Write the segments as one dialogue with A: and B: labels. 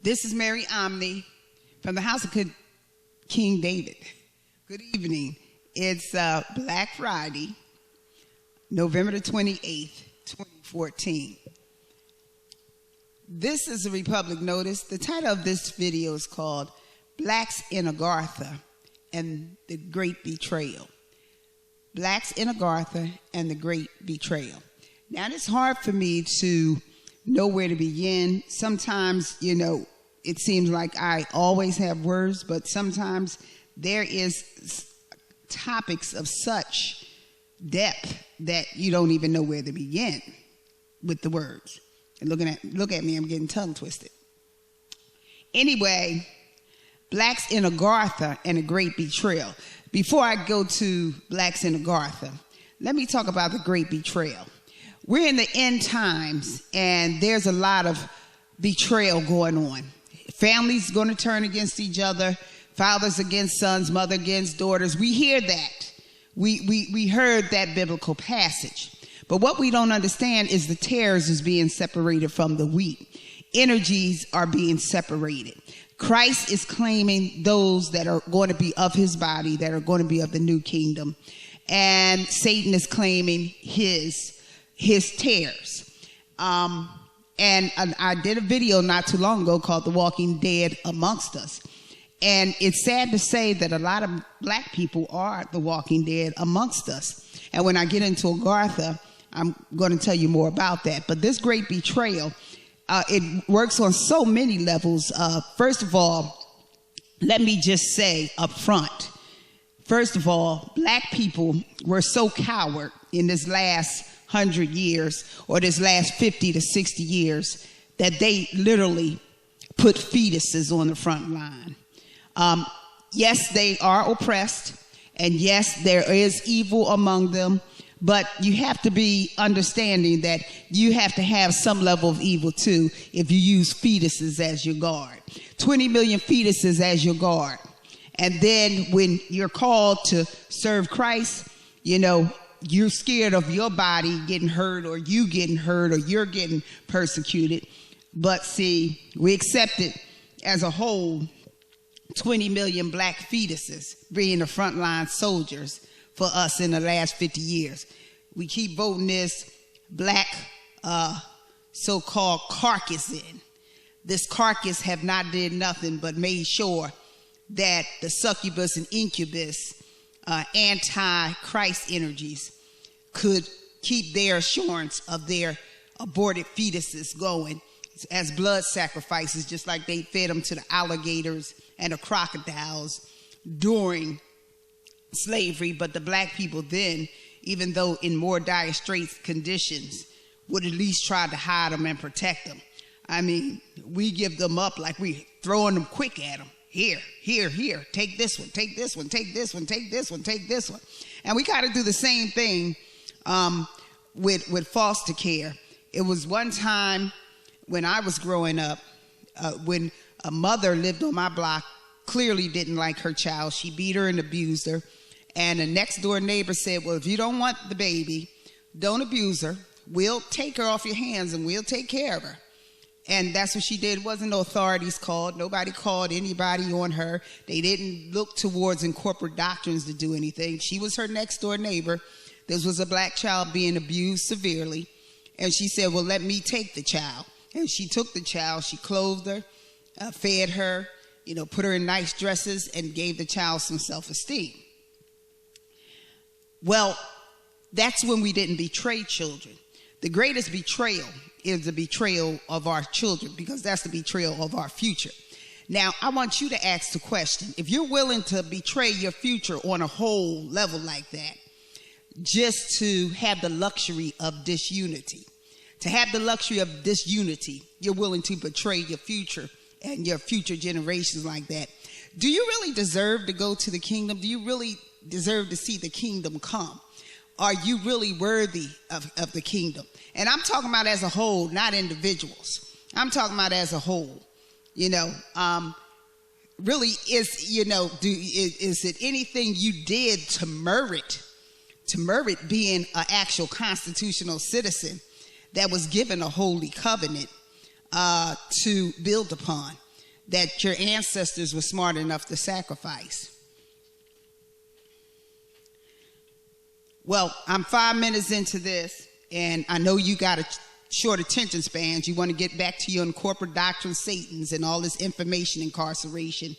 A: This is Mary Omni from the house of King David. Good evening. It's Black Friday, November the 28th, 2014. This is a Republic Notice. The title of this video is called Blacks in Agartha and the Great Betrayal. Blacks in Agartha and the Great Betrayal. Now, it's hard for me to know where to begin. Sometimes, it seems like I always have words, but sometimes there is topics of such depth that you don't even know where to begin with the words. And look at me, I'm getting tongue twisted. Anyway, Blacks in Agartha and a Great Betrayal. Before I go to Blacks in Agartha, let me talk about the Great Betrayal. We're in the end times, and there's a lot of betrayal going on. Families going to turn against each other, fathers against sons, mother against daughters. We hear that. We heard that biblical passage. But what we don't understand is the tares is being separated from the wheat. Energies are being separated. Christ is claiming those that are going to be of his body, that are going to be of the new kingdom. And Satan is claiming his tares. And I did a video not too long ago called The Walking Dead Amongst Us. And it's sad to say that a lot of black people are the walking dead amongst us. And when I get into Agartha, I'm going to tell you more about that. But this great betrayal, it works on so many levels. First of all, let me just say up front, first of all, black people were so coward in this last 100 years or this last 50 to 60 years that they literally put fetuses on the front line. Yes, they are oppressed, and yes, there is evil among them, but you have to be understanding that you have to have some level of evil too if you use fetuses as your guard. 20 million fetuses as your guard. And then when you're called to serve Christ, you're scared of your body getting hurt or you getting hurt or you're getting persecuted. But see, we accept it as a whole, 20 million black fetuses being the frontline soldiers for us in the last 50 years. We keep voting this black so-called carcass in. This carcass have not did nothing but made sure that the succubus and incubus anti-Christ energies could keep their assurance of their aborted fetuses going as blood sacrifices, just like they fed them to the alligators and the crocodiles during slavery. But the black people then, even though in more dire straits conditions, would at least try to hide them and protect them. I mean, we give them up like we throwing them quick at them. Here, take this one, take this one, take this one, take this one, take this one. And we got to do the same thing with foster care. It was one time when I was growing up, when a mother lived on my block, clearly didn't like her child. She beat her and abused her. And the next door neighbor said, well, if you don't want the baby, don't abuse her. We'll take her off your hands and we'll take care of her. And that's what she did. Wasn't no authorities called. Nobody called anybody on her. They didn't look towards in corporate doctrines to do anything. She was her next door neighbor. This was a black child being abused severely. And she said, well, let me take the child. And she took the child. She clothed her, fed her, put her in nice dresses and gave the child some self-esteem. Well, that's when we didn't betray children. The greatest betrayal is the betrayal of our children, because that's the betrayal of our future. Now, I want you to ask the question, if you're willing to betray your future on a whole level like that, just to have the luxury of disunity, you're willing to betray your future and your future generations like that. Do you really deserve to go to the kingdom? Do you really deserve to see the kingdom come? Are you really worthy of the kingdom? And I'm talking about as a whole, not individuals. I'm talking about as a whole. Really, is it anything you did to merit being an actual constitutional citizen that was given a holy covenant to build upon? that your ancestors were smart enough to sacrifice. Well, I'm 5 minutes into this, and I know you got a short attention spans. You want to get back to your corporate doctrine, Satans, and all this information incarceration,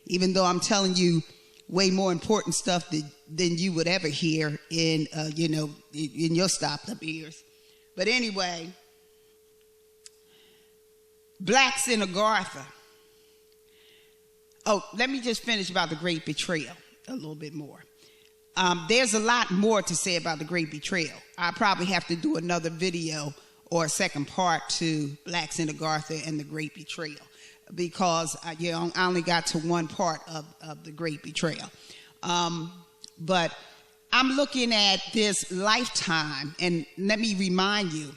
A: even though I'm telling you way more important stuff than you would ever hear in your stopped up ears. But anyway, blacks in Agartha. Oh, let me just finish about the Great Betrayal a little bit more. There's a lot more to say about the Great Betrayal. I probably have to do another video or a second part to blacks in Agartha and the Great Betrayal, because I only got to one part of the Great Betrayal. But I'm looking at this Lifetime, and let me remind you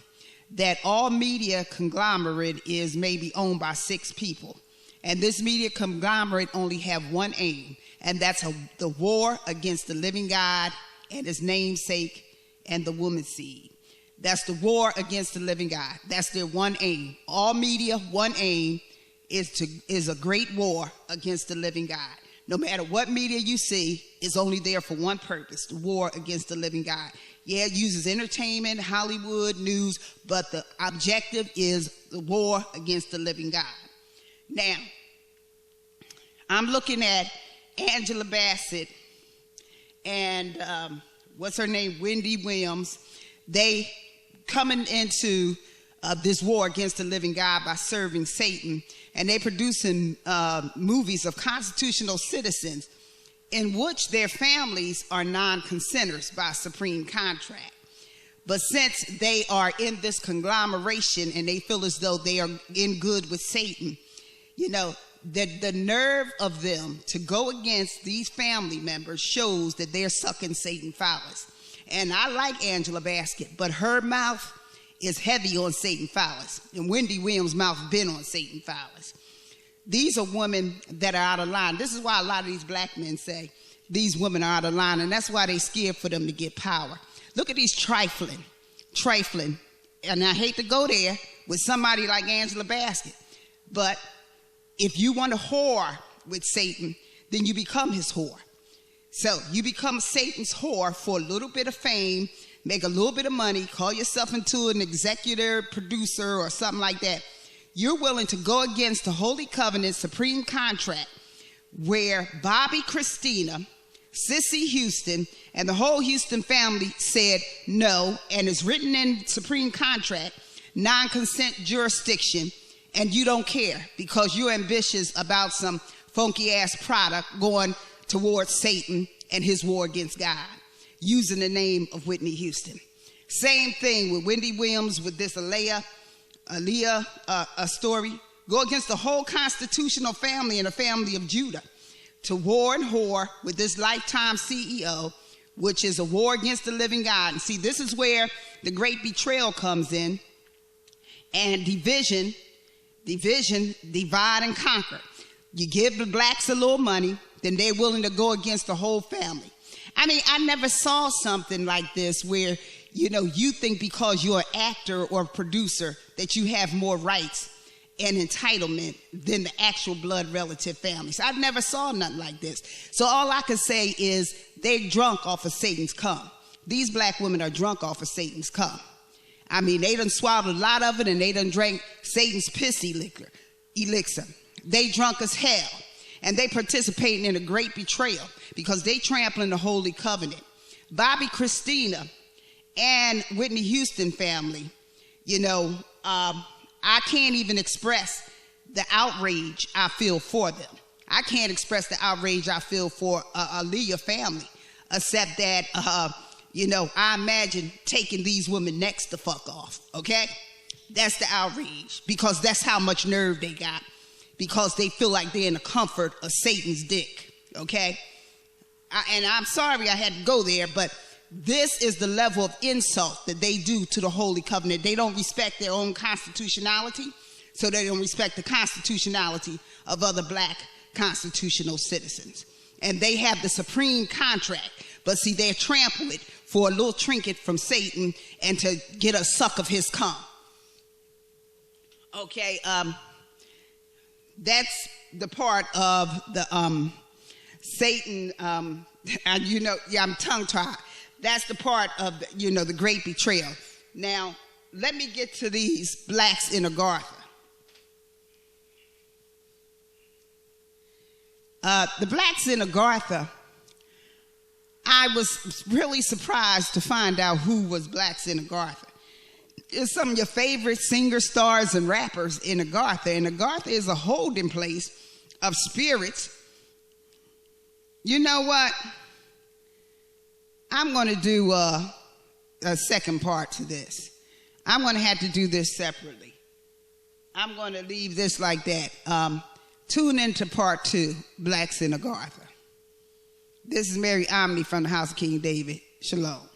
A: that all media conglomerate is maybe owned by 6 people. And this media conglomerate only have one aim, and that's the war against the living God and his namesake and the woman's seed. That's the war against the living God. That's their one aim. All media, one aim is a great war against the living God. No matter what media you see, it's only there for one purpose, the war against the living God. Yeah, it uses entertainment, Hollywood, news, but the objective is the war against the living God. Now, I'm looking at Angela Bassett and what's her name, Wendy Williams. They coming into this war against the living God by serving Satan, and they producing movies of constitutional citizens in which their families are non-consenters by supreme contract. But since they are in this conglomeration and they feel as though they are in good with Satan, the nerve of them to go against these family members shows that they're sucking Satan phallus. And I like Angela Bassett, but her mouth is heavy on Satan phallus. And Wendy Williams' mouth been on Satan phallus. These are women that are out of line. This is why a lot of these black men say these women are out of line, and that's why they scared for them to get power. Look at these trifling. And I hate to go there with somebody like Angela Bassett, but if you want to whore with Satan, then you become his whore. So you become Satan's whore for a little bit of fame, make a little bit of money, call yourself into an executive producer or something like that. You're willing to go against the Holy Covenant Supreme Contract, where Bobby Christina, Sissy Houston, and the whole Houston family said no, and it's written in Supreme Contract, non-consent jurisdiction, and you don't care because you're ambitious about some funky-ass product going towards Satan and his war against God, using the name of Whitney Houston. Same thing with Wendy Williams with this Aaliyah story. Go against the whole constitutional family and the family of Judah to war and whore with this Lifetime CEO, which is a war against the living God. And see, this is where the Great Betrayal comes in, and division, divide and conquer. You give the blacks a little money, then they're willing to go against the whole family. I mean, I never saw something like this where, you think because you're an actor or a producer that you have more rights and entitlement than the actual blood relative families. I never saw nothing like this. So all I can say is they're drunk off of Satan's cum. These black women are drunk off of Satan's cum. I mean, they done swallowed a lot of it, and they done drank Satan's piss elixir. They drunk as hell, and they participating in a great betrayal because they trampling the Holy Covenant. Bobby Christina and Whitney Houston family, I can't even express the outrage I feel for them. I can't express the outrage I feel for Aaliyah family, except that, I imagine taking these women necks the fuck off, okay? That's the outrage, because that's how much nerve they got, because they feel like they're in the comfort of Satan's dick, okay? And I'm sorry I had to go there, but this is the level of insult that they do to the Holy Covenant. They don't respect their own constitutionality, so they don't respect the constitutionality of other black constitutional citizens. And they have the supreme contract, but see, they trample it for a little trinket from Satan and to get a suck of his cum. Okay, that's the part of the Satan, I'm tongue-tied. That's the part of, the Great Betrayal. Now, let me get to these blacks in Agartha. The blacks in Agartha, I was really surprised to find out who was blacks in Agartha. It's some of your favorite singer stars and rappers in Agartha. And Agartha is a holding place of spirits. You know what? I'm going to do a second part to this. I'm going to have to do this separately. I'm going to leave this like that. Tune into part 2, Blacks in Agartha. This is Mary Omni from the House of King David. Shalom.